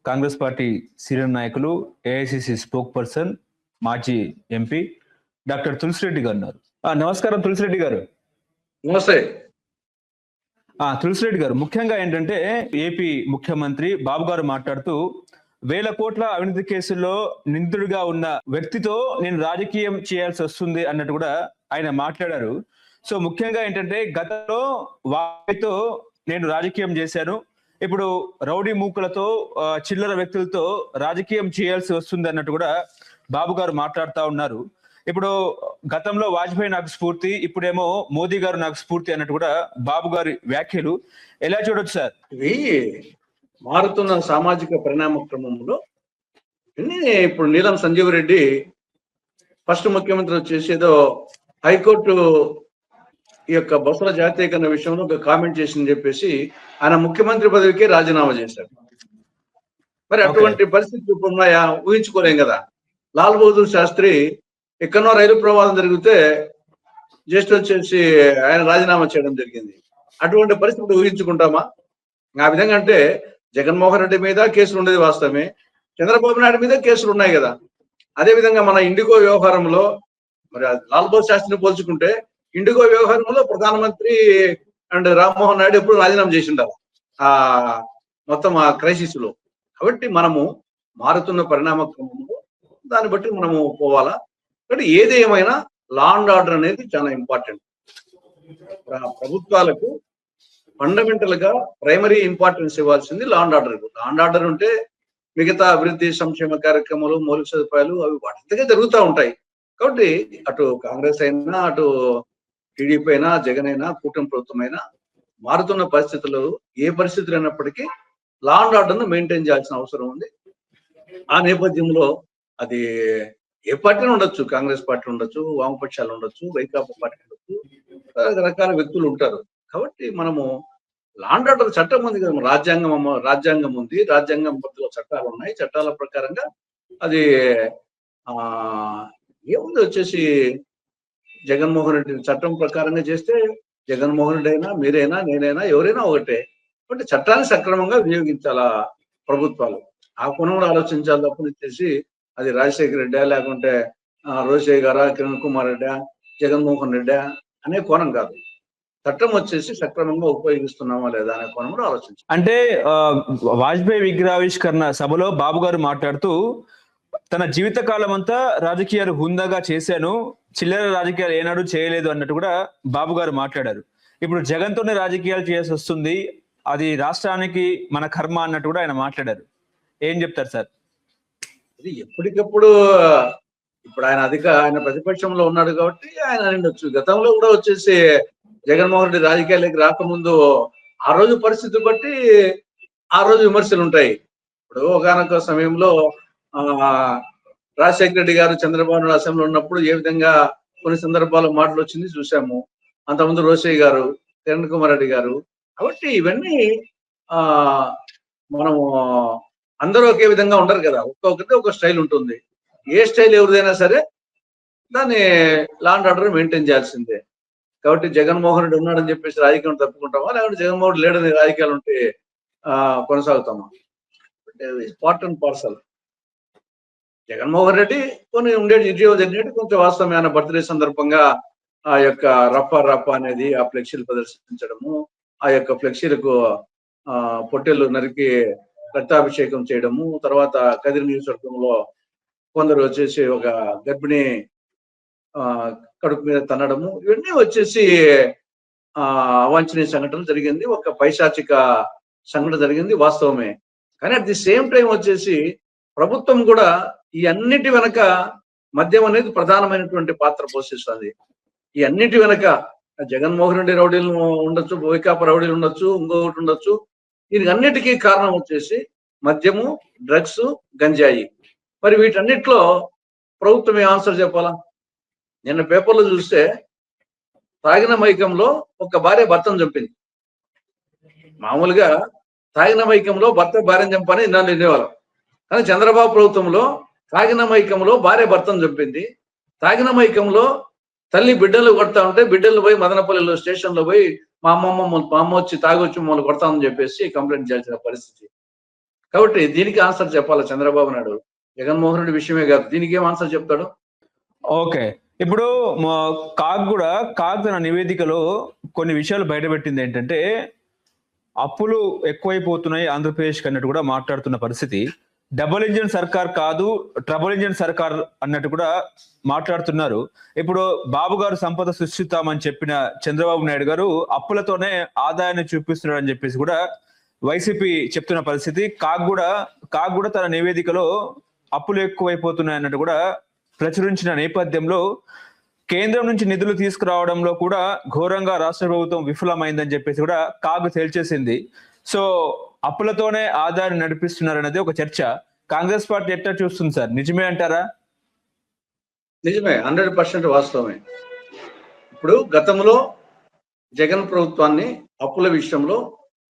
Congress party senior నాయకులు, AICC spoke person, మాజీ MP doctor Tulasi Reddy గారు ఉన్నారు. నమస్కారం తులసిరెడ్డి గారు. నమస్తే. తులసిరెడ్డి గారు, ముఖ్యంగా ఏంటంటే ఏపీ ముఖ్యమంత్రి బాబు గారు మాట్లాడుతూ వేల కోట్ల అవినీతి కేసుల్లో నిందితుడిగా ఉన్న వ్యక్తితో నేను రాజకీయం చేయాల్సి వస్తుంది అన్నట్టు కూడా ఆయన మాట్లాడారు. సో ముఖ్యంగా ఏంటంటే గతంలో వారితో నేను రాజకీయం చేశాను, ఇప్పుడు రౌడీ మూకులతో చిల్లర వ్యక్తులతో రాజకీయం చేయాల్సి వస్తుంది అన్నట్టు కూడా బాబు గారు మాట్లాడుతూ ఉన్నారు. ఇప్పుడు గతంలో వాజ్పేయి నాకు స్ఫూర్తి, ఇప్పుడేమో మోదీ గారు నాకు స్ఫూర్తి అన్నట్టు కూడా బాబు గారి వ్యాఖ్యలు ఎలా చూడొచ్చు సార్? ఇవి మారుతున్న సామాజిక పరిణామ క్రమంలో ఇప్పుడు నీలం సంజీవ్ రెడ్డి ఫస్ట్ ముఖ్యమంత్రి వచ్చేసి ఏదో హైకోర్టు ఈ యొక్క బస్సుల జాతీయకరణ విషయంలో ఒక కామెంట్ చేసిందని చెప్పేసి ఆయన ముఖ్యమంత్రి పదవికి రాజీనామా చేశారు. మరి అటువంటి పరిస్థితులు ఉన్నాయా? ఊహించుకోలేం కదా. లాల్ బహదూర్ శాస్త్రి ఎక్కడో రైలు ప్రమాదం జరిగితే జస్ట్ వచ్చేసి ఆయన రాజీనామా చేయడం జరిగింది. అటువంటి పరిస్థితులు ఊహించుకుంటామా? ఆ విధంగా అంటే జగన్మోహన్ రెడ్డి మీద కేసులు ఉండేది వాస్తవమే, చంద్రబాబు నాయుడు మీద కేసులు ఉన్నాయి కదా. అదే విధంగా మన ఇండిగో వ్యవహారంలో మరి లాల్ బహదూర్ శాస్త్రిని పోల్చుకుంటే ఇండిగో వ్యవహారంలో ప్రధానమంత్రి అండ్ రామ్మోహన్ నాయుడు ఎప్పుడు రాజీనామా చేసిండారు మొత్తం ఆ క్రైసిస్ లో. కాబట్టి మనము మారుతున్న పరిణామ క్రమంలో దాన్ని బట్టి మనము పోవాలా. కాబట్టి ఏది ఏమైనా లా అండ్ ఆర్డర్ అనేది చాలా ఇంపార్టెంట్. ప్రభుత్వాలకు ఫండమెంటల్ గా ప్రైమరీ ఇంపార్టెన్స్ ఇవ్వాల్సింది law and order. Law and order ఉంటే మిగతా అభివృద్ధి సంక్షేమ కార్యక్రమాలు, మౌలిక సదుపాయాలు అవి వాటిగా జరుగుతూ ఉంటాయి. కాబట్టి అటు కాంగ్రెస్ అయినా, అటు టీడీపీ అయినా, జగన్ అయినా, కూటమి ప్రభుత్వం అయినా మారుతున్న పరిస్థితులు ఏ పరిస్థితులు అయినప్పటికీ లా అండ్ ఆర్డర్ ను మెయింటైన్ చేయాల్సిన అవసరం ఉంది. ఆ నేపథ్యంలో అది ఏ పార్టీ ఉండొచ్చు, కాంగ్రెస్ పార్టీ ఉండొచ్చు, వామపక్షాలు ఉండొచ్చు, వైకాపా పార్టీ ఉండొచ్చు, రకరకాల వ్యక్తులు ఉంటారు. కాబట్టి మనము లా అండ్ ఆర్డర్ చట్టం ఉంది కదా, రాజ్యాంగం ఉంది, రాజ్యాంగం పద్ధతిలో చట్టాలు ఉన్నాయి. చట్టాల ప్రకారంగా అది ఏముంది వచ్చేసి జగన్మోహన్ రెడ్డి చట్టం ప్రకారంగా చేస్తే జగన్మోహన్ రెడ్డి అయినా, మీరైనా, నేనైనా, ఎవరైనా ఒకటే. కాబట్టి చట్టాన్ని సక్రమంగా వినియోగించాలా ప్రభుత్వాలు. ఆ కోణంలో ఆలోచించాలి తప్పనిచ్చేసి అది రాజశేఖర రెడ్డా, లేకుంటే రోషయ్య గారా, కిరణ్ కుమార్ రెడ్డా, జగన్మోహన్ రెడ్డా అనే కోణం కాదు. చట్టం వచ్చేసి సక్రమంగా ఉపయోగిస్తున్నామా లేదా అనే కోణంలో ఆలోచించాలి. అంటే వాజ్పేయి విగ్రహావిష్కరణ సభలో బాబు గారు మాట్లాడుతూ తన జీవిత కాలం అంతా రాజకీయాలు హుందాగా చేశాను, చిల్లర రాజకీయాలు ఏనాడు చేయలేదు అన్నట్టు కూడా బాబు గారు మాట్లాడారు. ఇప్పుడు జగన్తోనే రాజకీయాలు చేయాల్సి వస్తుంది, అది రాష్ట్రానికి మన కర్మ అన్నట్టు కూడా ఆయన మాట్లాడారు. ఏం చెప్తారు సార్? ఇది ఎప్పటికప్పుడు ఇప్పుడు ఆయన ప్రతిపక్షంలో ఉన్నాడు కాబట్టి ఆయన నిండొచ్చు. గతంలో కూడా వచ్చేసి జగన్మోహన్ రెడ్డి రాజకీయాలకి రాకముందు ఆ రోజు పరిస్థితి బట్టి ఆ రోజు విమర్శలు ఉంటాయి. ఇప్పుడు ఒకనొక సమయంలో రాజశేఖర రెడ్డి గారు చంద్రబాబు నాయుడు అసెంబ్లీలో ఉన్నప్పుడు ఏ విధంగా కొన్ని సందర్భాల్లో మాటలు వచ్చింది చూసాము. అంతకుముందు రోషయ్య గారు, కిరణ్ కుమార్ రెడ్డి గారు. కాబట్టి ఇవన్నీ మనము అందరూ ఒకే విధంగా ఉండరు కదా, ఒక్కొక్కటి ఒక స్టైల్ ఉంటుంది. ఏ స్టైల్ ఎవరిదైనా సరే దాన్ని లా అండ్ ఆర్డర్ మెయింటైన్ చేయాల్సిందే. కాబట్టి జగన్మోహన్ రెడ్డి ఉన్నాడని చెప్పేసి రాజకీయం తప్పుకుంటామా, లేకుంటే జగన్మోహన్ రెడ్డి లేడని రాజకీయాలు ఉంటే కొనసాగుతామా? అంటే part and parcel. Jaganmohan Reddy కొన్ని ఉండేది ఇటీవల జరిగినట్టు కొంచెం వాస్తవమే. ఆయన బర్త్డే సందర్భంగా ఆ యొక్క రప్ప అనేది ఆ ఫ్లెక్సీలు ప్రదర్శించడము, ఆ యొక్క ఫ్లెక్సీలకు పొట్టెలు నరికి రక్తాభిషేకం చేయడము, తర్వాత కదిరి నియోజకవర్గంలో కొందరు వచ్చేసి ఒక గర్భిణి కడుపు మీద తన్నడము, ఇవన్నీ వచ్చేసి అవాంఛనీయ సంఘటనలు జరిగింది. ఒక పైశాచిక సంఘటన జరిగింది వాస్తవమే. కానీ అట్ ది సేమ్ టైం వచ్చేసి ప్రభుత్వం కూడా ఈ అన్నిటి వెనక మద్యం అనేది ప్రధానమైనటువంటి పాత్ర పోషిస్తుంది. ఈ అన్నిటి వెనక జగన్మోహన్ రెడ్డి రౌడీలు ఉండొచ్చు, వైకాపా రౌడీలు ఉండొచ్చు, ఇంకొకటి ఉండొచ్చు. దీనికి అన్నిటికీ కారణం వచ్చేసి మద్యము, డ్రగ్స్, గంజాయి. మరి వీటన్నిటిలో ప్రభుత్వం ఏ ఆన్సర్ చెప్పాలా? నిన్న పేపర్లో చూస్తే తాగిన మైకంలో ఒక భార్య భర్తను చంపింది. మామూలుగా తాగిన మైకంలో భర్త భార్యను చంపని నన్ను వినేవాళ్ళం. కానీ చంద్రబాబు ప్రభుత్వంలో తాగిన మైకంలో భార్య భర్తను చంపింది. తాగిన మైకంలో తల్లి బిడ్డలు కొడతా ఉంటే బిడ్డలు పోయి మదనపల్లిలో స్టేషన్లో పోయి మా అమ్మ వచ్చి తాగొచ్చి మమ్మల్ని కొడతామని చెప్పేసి కంప్లైంట్ చేయాల్సిన పరిస్థితి. కాబట్టి దీనికి ఆన్సర్ చెప్పాలి చంద్రబాబు నాయుడు. జగన్మోహన్ రెడ్డి విషయమే కాదు, దీనికి ఏం ఆన్సర్ చెప్తాడు? ఓకే. ఇప్పుడు కాగ్ తన నివేదికలో కొన్ని విషయాలు బయటపెట్టింది. ఏంటంటే అప్పులు ఎక్కువైపోతున్నాయి ఆంధ్రప్రదేశ్కి అన్నట్టు కూడా మాట్లాడుతున్న పరిస్థితి. డబుల్ ఇంజిన్ సర్కార్ కాదు, ట్రబుల్ ఇంజిన్ సర్కార్ అన్నట్టు కూడా మాట్లాడుతున్నారు. ఇప్పుడు బాబు గారు సంపద సృష్టిస్తామని చెప్పిన చంద్రబాబు నాయుడు గారు అప్పులతోనే ఆదాయాన్ని చూపిస్తున్నాడు అని చెప్పేసి కూడా వైసీపీ చెప్తున్న పరిస్థితి. కాగ్ కూడా తన నివేదికలో అప్పులు ఎక్కువైపోతున్నాయి అన్నట్టు కూడా ప్రచురించిన నేపథ్యంలో కేంద్రం నుంచి నిధులు తీసుకురావడంలో కూడా ఘోరంగా రాష్ట్ర ప్రభుత్వం విఫలమైందని చెప్పేసి కూడా కాగ్ తేల్చేసింది. సో అప్పులతోనే ఆదాయాన్ని నడిపిస్తున్నారనేది ఒక చర్చ. కాంగ్రెస్ పార్టీ ఎట్లా చూస్తుంది సార్? నిజమే అంటారా? నిజమే, 100% వాస్తవమే. ఇప్పుడు గతంలో జగన్ ప్రభుత్వాన్ని అప్పుల విషయంలో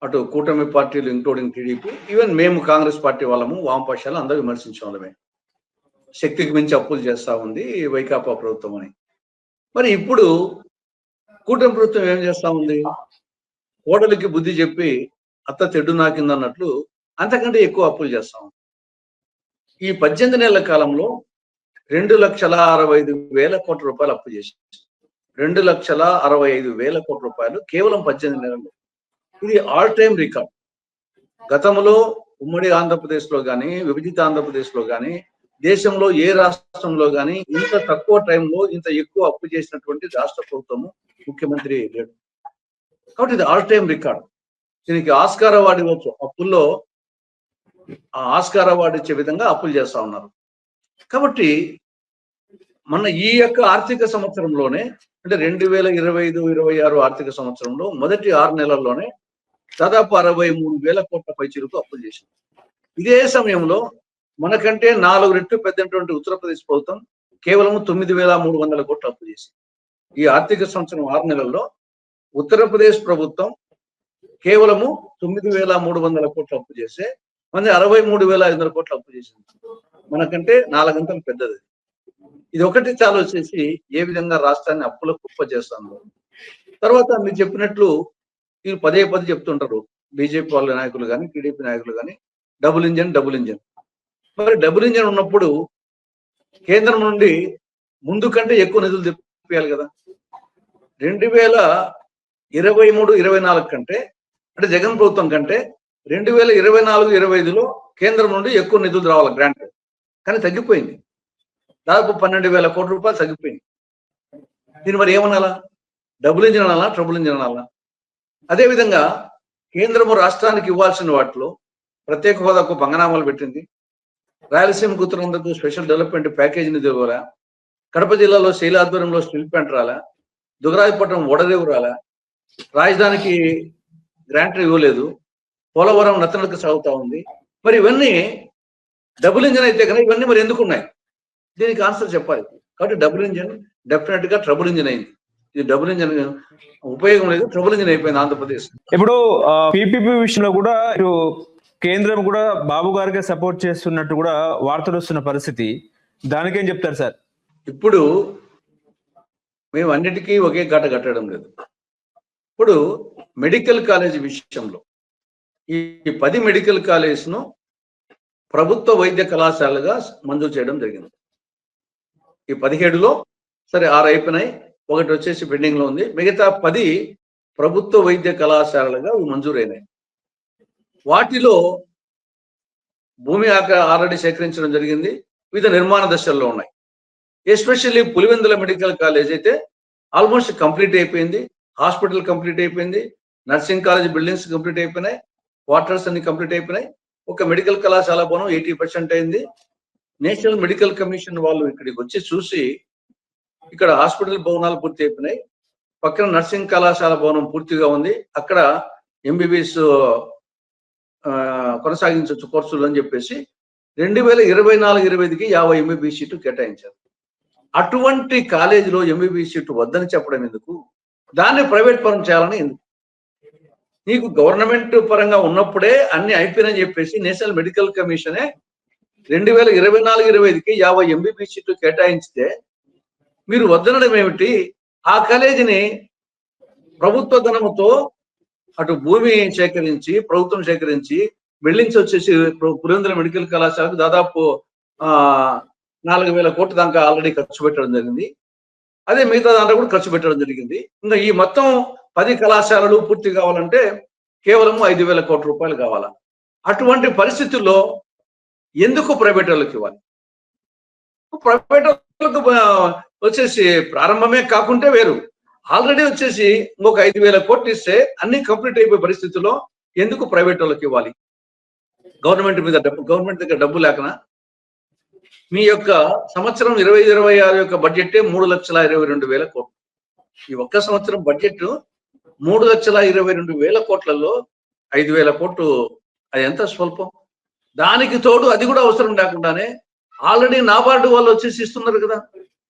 అటు కూటమి పార్టీలు ఇంక్లూడింగ్ టీడీపీ, ఈవెన్ మేము కాంగ్రెస్ పార్టీ వాళ్ళము, వామపక్షాలు అందరూ విమర్శించే వాళ్ళమే. శక్తికి మించి అప్పులు చేస్తా ఉంది వైకాపా ప్రభుత్వం అని. మరి ఇప్పుడు కూటమి ప్రభుత్వం ఏం చేస్తా ఉంది? కోడలికి బుద్ధి చెప్పి అత్త తెడ్డు నాకింది అన్నట్లు అంతకంటే ఎక్కువ అప్పులు చేస్తా ఉంది. ఈ 18 నెలల కాలంలో 2,65,000 కోట్ల రూపాయలు అప్పు చేసి 2,65,000 కోట్ల రూపాయలు కేవలం 18 నెలల్లో. ఇది ఆల్ టైమ్ రికార్డ్. గతంలో ఉమ్మడి ఆంధ్రప్రదేశ్లో కానీ, విభజిత ఆంధ్రప్రదేశ్లో కానీ, దేశంలో ఏ రాష్ట్రంలో కానీ ఇంత తక్కువ టైంలో ఇంత ఎక్కువ అప్పు చేసినటువంటి రాష్ట్ర ప్రభుత్వము, ముఖ్యమంత్రి లేడు. కాబట్టి ఇది ఆల్ టైమ్ రికార్డ్. దీనికి ఆస్కార్ అవార్డు ఇవ్వచ్చు. అప్పుల్లో ఆ ఆస్కార్ అవార్డు ఇచ్చే విధంగా అప్పులు చేస్తా ఉన్నారు. కాబట్టి మన ఈ యొక్క ఆర్థిక సంవత్సరంలోనే, అంటే 2025-26 ఆర్థిక సంవత్సరంలో మొదటి 6 నెలల్లోనే దాదాపు 63,000 కోట్ల పైచిలకు అప్పులు చేసింది. ఇదే సమయంలో మనకంటే 4 రెట్లు పెద్దటువంటి ఉత్తరప్రదేశ్ ప్రభుత్వం కేవలం 9,300 కోట్ల అప్పు చేసింది. ఈ ఆర్థిక సంవత్సరం 6 నెలల్లో ఉత్తరప్రదేశ్ ప్రభుత్వం కేవలము 9,300 కోట్ల అప్పు చేస్తే మన 63,500 కోట్ల అప్పు చేసింది. మనకంటే 4 గంటలు పెద్దది. ఇది ఒకటి చాలు వచ్చేసి ఏ విధంగా రాష్ట్రాన్ని అప్పుల కుప్ప చేస్తాను. తర్వాత మీరు చెప్పినట్లు వీళ్ళు పదే చెప్తుంటారు బీజేపీ వాళ్ళ నాయకులు కానీ, టీడీపీ నాయకులు కానీ, డబుల్ ఇంజన్. మరి డబుల్ ఇంజన్ ఉన్నప్పుడు కేంద్రం నుండి ముందు కంటే ఎక్కువ నిధులు తెప్పియాలి కదా. 2023-24 కంటే, అంటే జగన్ ప్రభుత్వం కంటే 2024-25లో కేంద్రం నుండి ఎక్కువ నిధులు రావాలి గ్రాంట్. కానీ తగ్గిపోయింది. దాదాపు 12,000 కోట్ల రూపాయలు తగ్గిపోయింది. దీన్ని మరి ఏమనాలా? డబుల్ ఇంజిన్ అనాలా, ట్రబుల్ ఇంజిన్ అనాలా? అదేవిధంగా కేంద్రము రాష్ట్రానికి ఇవ్వాల్సిన వాటిలో ప్రత్యేక హోదాకు పంగనామాలు పెట్టింది. రాయలసీమ ఉత్తరాంధ్రకు స్పెషల్ డెవలప్మెంట్ ప్యాకేజీ నిధులు ఇవ్వాలా? కడప జిల్లాలో శైల ఆధ్వర్యంలో స్టీల్ ప్లాంట్ రాలా? దుగరాజపట్నం ఓడరేవు రాలా? రాజధానికి గ్రాంట్లు ఇవ్వలేదు. పోలవరం నత్తనడక సాగుతా ఉంది. మరి ఇవన్నీ డబుల్ ఇంజిన్ అయితే కనుక ఇవన్నీ మరి ఎందుకు ఉన్నాయి? దీనికి ఆన్సర్ చెప్పాలి. కాబట్టి డబుల్ ఇంజిన్ డెఫినెట్ గా ట్రబుల్ ఇంజిన్ అయింది. ఇది డబుల్ ఇంజిన్ ఉపయోగం లేదు, ట్రబుల్ ఇంజిన్ అయిపోయింది ఆంధ్రప్రదేశ్. ఇప్పుడు పీపీపీ విషయంలో కూడా ఇటు కేంద్రం కూడా బాబు గారికి సపోర్ట్ చేస్తున్నట్టు కూడా వార్తలు వస్తున్న పరిస్థితి. దానికేం చెప్తారు సార్? ఇప్పుడు మేము అన్నిటికీ ఒకే ఘాట కట్టడం లేదు. ఇప్పుడు మెడికల్ కాలేజ్ విషయంలో ఈ 10 మెడికల్ కాలేజ్ను ప్రభుత్వ వైద్య కళాశాలగా మంజూరు చేయడం జరిగింది. ఈ 17లో సరే 6 అయిపోయినాయి, ఒకటి వచ్చేసి పెండింగ్ లో ఉంది. మిగతా 10 ప్రభుత్వ వైద్య కళాశాలలుగా మంజూరైనాయి. వాటిలో భూమి ఆల్రెడీ సేకరించడం జరిగింది. వివిధ నిర్మాణ దశల్లో ఉన్నాయి. ఎస్పెషల్లీ పులివెందుల మెడికల్ కాలేజ్ అయితే ఆల్మోస్ట్ కంప్లీట్ అయిపోయింది. హాస్పిటల్ కంప్లీట్ అయిపోయింది. నర్సింగ్ కాలేజ్ బిల్డింగ్స్ కంప్లీట్ అయిపోయినాయి. క్వార్టర్స్ అన్ని కంప్లీట్ అయిపోయినాయి. ఒక మెడికల్ కళాశాల భవనం 80% అయింది. నేషనల్ మెడికల్ కమిషన్ వాళ్ళు ఇక్కడికి వచ్చి చూసి ఇక్కడ హాస్పిటల్ భవనాలు పూర్తి అయిపోయినాయి. పక్కన నర్సింగ్ కళాశాల భవనం పూర్తిగా ఉంది. అక్కడ ఎంబీబీఎస్ కొనసాగించవచ్చు కోర్సులు అని చెప్పేసి 2024-25కి 50 ఎంబీబీఎస్ సీట్లు కేటాయించారు. అటువంటి కాలేజీలో ఎంబీబీఎస్ సీటు వద్దని చెప్పడం ఎందుకు? దాన్ని ప్రైవేట్ పరం చేయాలని ఎందుకు? నీకు గవర్నమెంట్ పరంగా ఉన్నప్పుడే అన్ని అయిపోయినని చెప్పేసి నేషనల్ మెడికల్ కమిషనే 2024-25కి 50 ఎంబీబీఎస్ సీట్లు కేటాయించితే మీరు వద్దనడం ఏమిటి? ఆ కాలేజీని ప్రభుత్వ ధనముతో అటు భూమి సేకరించి, ప్రభుత్వం సేకరించి బిల్డింగ్స్ వచ్చేసి పులివెందుల మెడికల్ కళాశాలకు దాదాపు 4,000 కోట్ల దాకా ఆల్రెడీ ఖర్చు పెట్టడం జరిగింది. అదే మిగతా దాంట్లో కూడా ఖర్చు పెట్టడం జరిగింది. ఇంకా ఈ మొత్తం 10 కళాశాలలు పూర్తి కావాలంటే కేవలం 5,000 కోట్ల రూపాయలు కావాలా. అటువంటి పరిస్థితుల్లో ఎందుకు ప్రైవేట్ వాళ్ళకి ఇవ్వాలి? ప్రైవేట్ వాళ్ళకు వచ్చేసి ప్రారంభమే కాకుంటే వేరు, ఆల్రెడీ వచ్చేసి ఇంకొక 5,000 కోట్లు ఇస్తే అన్ని కంప్లీట్ అయిపోయే పరిస్థితుల్లో ఎందుకు ప్రైవేట్ వాళ్ళకి ఇవ్వాలి? గవర్నమెంట్ దగ్గర డబ్బు లేకనా? మీ యొక్క సంవత్సరం 25-26 యొక్క బడ్జెట్ 3,22,000 కోట్లు. ఈ ఒక్క సంవత్సరం బడ్జెట్ 3,22,000 కోట్లలో 5,000 కోట్లు అది ఎంత స్వల్పం. దానికి తోడు అది కూడా అవసరం లేకుండానే ఆల్రెడీ నాబార్డు వాళ్ళు వచ్చేసి ఇస్తున్నారు కదా.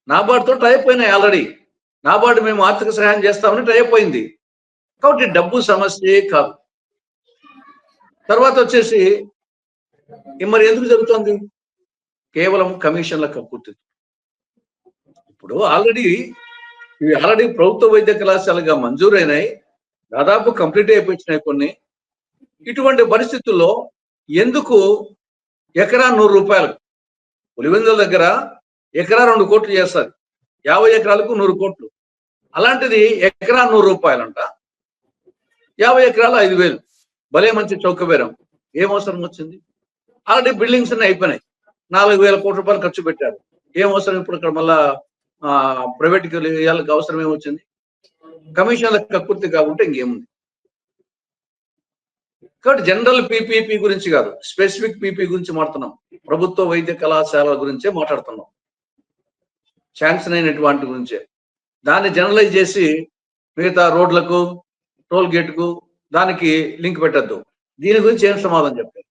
నాబార్డుతో టైప్ అయినాయి ఆల్రెడీ. నాబార్డు మేము ఆర్థిక సహాయం చేస్తామని టైప్ అయింది. కాబట్టి డబ్బు సమస్యే కాదు. తర్వాత వచ్చేసి మరి ఎందుకు జరుగుతుంది? కేవలం కమిషన్ల కక్కుర్తి. ఇప్పుడు ఆల్రెడీ ప్రభుత్వ వైద్య కళాశాలగా మంజూరైనాయి, దాదాపు కంప్లీట్ అయిపోయినాయి కొన్ని. ఇటువంటి పరిస్థితుల్లో ఎందుకు ఎకరా 100 రూపాయలు, పులివెందుల దగ్గర ఎకరా 2 కోట్లు చేస్తారు, 50 ఎకరాలకు 100 కోట్లు. అలాంటిది ఎకరా 100 రూపాయలంట, 50 ఎకరాలు 5,000. భలే మంచి చౌకబేరం. ఏం అవసరం వచ్చింది? ఆల్రెడీ బిల్డింగ్స్ అన్ని అయిపోయినాయి, 4,000 కోట్ల రూపాయలు ఖర్చు పెట్టారు. ఏం అవసరం ఇప్పుడు ఇక్కడ మళ్ళా ప్రైవేట్కి వాళ్ళకి అవసరం ఏమొచ్చింది? కమిషన్ల కక్కుర్తి కాకుంటే ఇంకేముంది? కాబట్టి జనరల్ పీపీపీ గురించి కాదు, స్పెసిఫిక్ పీపీ గురించి మాట్లాడుతున్నాం. ప్రభుత్వ వైద్య కళాశాల గురించే మాట్లాడుతున్నాం, శాంక్షన్ అయినటువంటి గురించే. దాన్ని జనరలైజ్ చేసి మిగతా రోడ్లకు, టోల్ గేట్కు దానికి లింక్ పెట్టద్దు. దీని గురించి ఏం సమాధానం చెప్పారు?